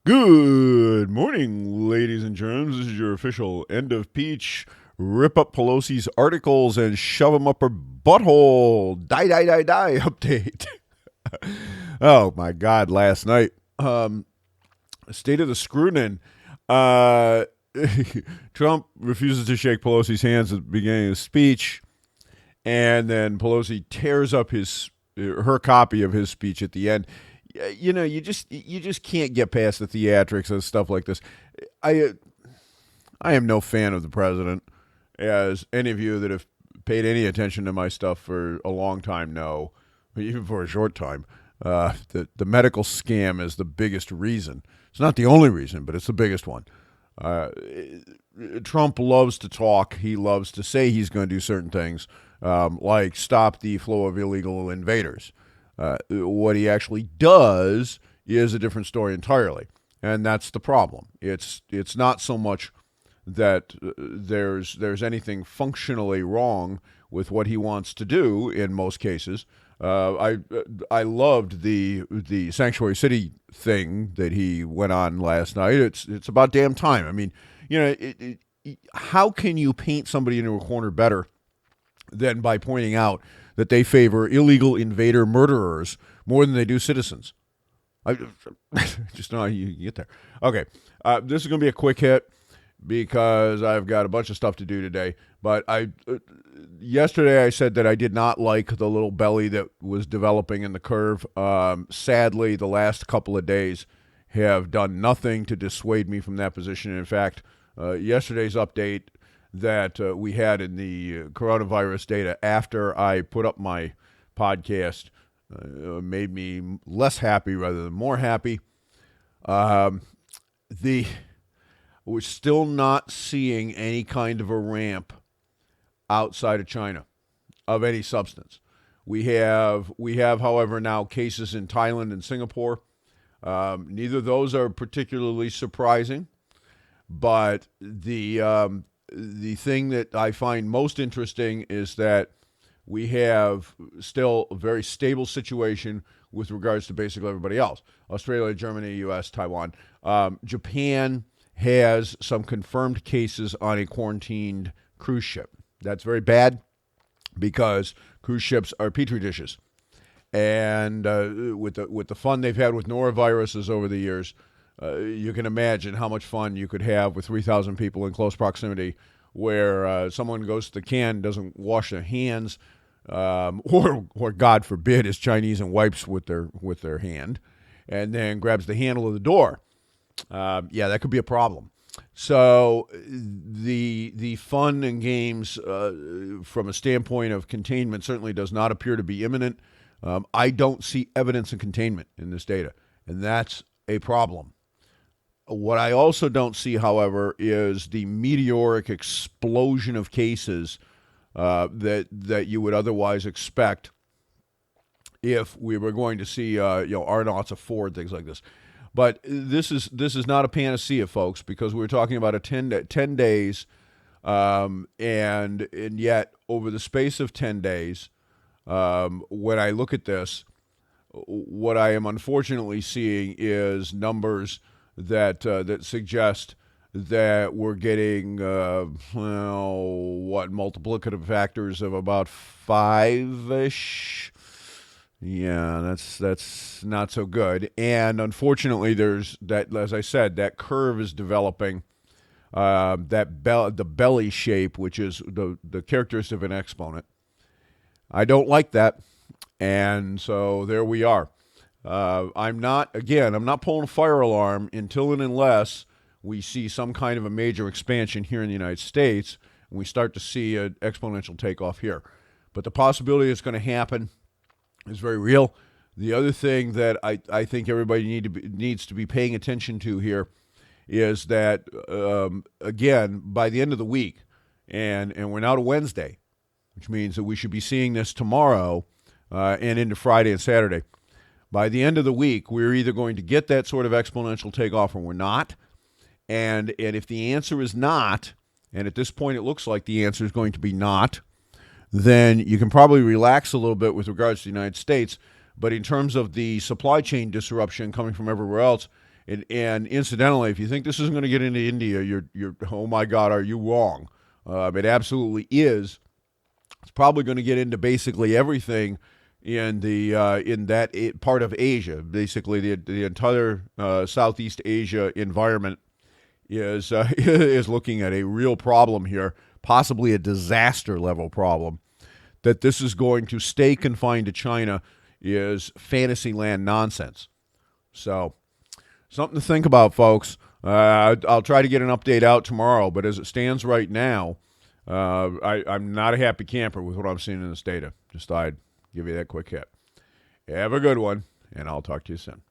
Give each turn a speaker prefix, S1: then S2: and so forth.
S1: Good morning, ladies and germs. This is your official End of Peach. Rip up Pelosi's articles and shove them up her butthole. Die, die, die, die update. Oh, my God, last night. State of the Screwnin. Trump refuses to shake Pelosi's hands at the beginning of the speech, and then Pelosi tears up her copy of his speech at the end. You know, you just can't get past the theatrics of stuff like this. I am no fan of the president, as any of you that have paid any attention to my stuff for a long time know, even for a short time. The medical scam is the biggest reason. It's not the only reason, but it's the biggest one. Trump loves to talk. He loves to say he's going to do certain things, like stop the flow of illegal invaders. What he actually does is a different story entirely, and that's the problem. It's not so much that there's anything functionally wrong with what he wants to do in most cases. I loved the sanctuary city thing that he went on last night. It's about damn time. I mean, you know, how can you paint somebody into a corner better than by pointing out that they favor illegal invader murderers more than they do citizens? I just know how you get there. Okay, this is going to be a quick hit because I've got a bunch of stuff to do today. But yesterday I said that I did not like the little belly that was developing in the curve. Sadly, the last couple of days have done nothing to dissuade me from that position. In fact, yesterday's update that we had in the coronavirus data after I put up my podcast made me less happy rather than more happy. We're still not seeing any kind of a ramp outside of China of any substance. We have, however, now cases in Thailand and Singapore. Neither of those are particularly surprising, but the thing that I find most interesting is that we have still a very stable situation with regards to basically everybody else. Australia, Germany, U.S., Taiwan. Japan has some confirmed cases on a quarantined cruise ship. That's very bad because cruise ships are petri dishes. And with the fun they've had with noroviruses over the years, you can imagine how much fun you could have with 3,000 people in close proximity where someone goes to the can, doesn't wash their hands, or God forbid, is Chinese and wipes with their hand, and then grabs the handle of the door. Yeah, that could be a problem. So the fun and games from a standpoint of containment certainly does not appear to be imminent. I don't see evidence of containment in this data, and that's a problem. What I also don't see, however, is the meteoric explosion of cases that you would otherwise expect if we were going to see our knots of Ford, things like this. But this is not a panacea, folks, because we're talking about a 10 days, and yet over the space of 10 days, when I look at this, what I am unfortunately seeing is numbers that suggest that we're getting multiplicative factors of about 5-ish. Yeah, that's not so good. And unfortunately, there's that, as I said, that curve is developing. The belly shape, which is the characteristic of an exponent. I don't like that, and so there we are. I'm not pulling a fire alarm until and unless we see some kind of a major expansion here in the United States and we start to see an exponential takeoff here. But the possibility it's going to happen is very real. The other thing that I think everybody needs to be paying attention to here is that, again, by the end of the week, and we're now to Wednesday, which means that we should be seeing this tomorrow and into Friday and Saturday. By the end of the week, we're either going to get that sort of exponential takeoff or we're not. And if the answer is not, and at this point it looks like the answer is going to be not, then you can probably relax a little bit with regards to the United States. But in terms of the supply chain disruption coming from everywhere else, And incidentally, if you think this isn't going to get into India, you're oh my God, are you wrong? It absolutely is. It's probably going to get into basically everything in that part of Asia. Basically, the entire Southeast Asia environment is is looking at a real problem here, possibly a disaster level problem. That this is going to stay confined to China is fantasyland nonsense. So, something to think about, folks. I'll try to get an update out tomorrow, but as it stands right now, I'm not a happy camper with what I'm seeing in this data. Just thought I'd give you that quick hit. Have a good one, and I'll talk to you soon.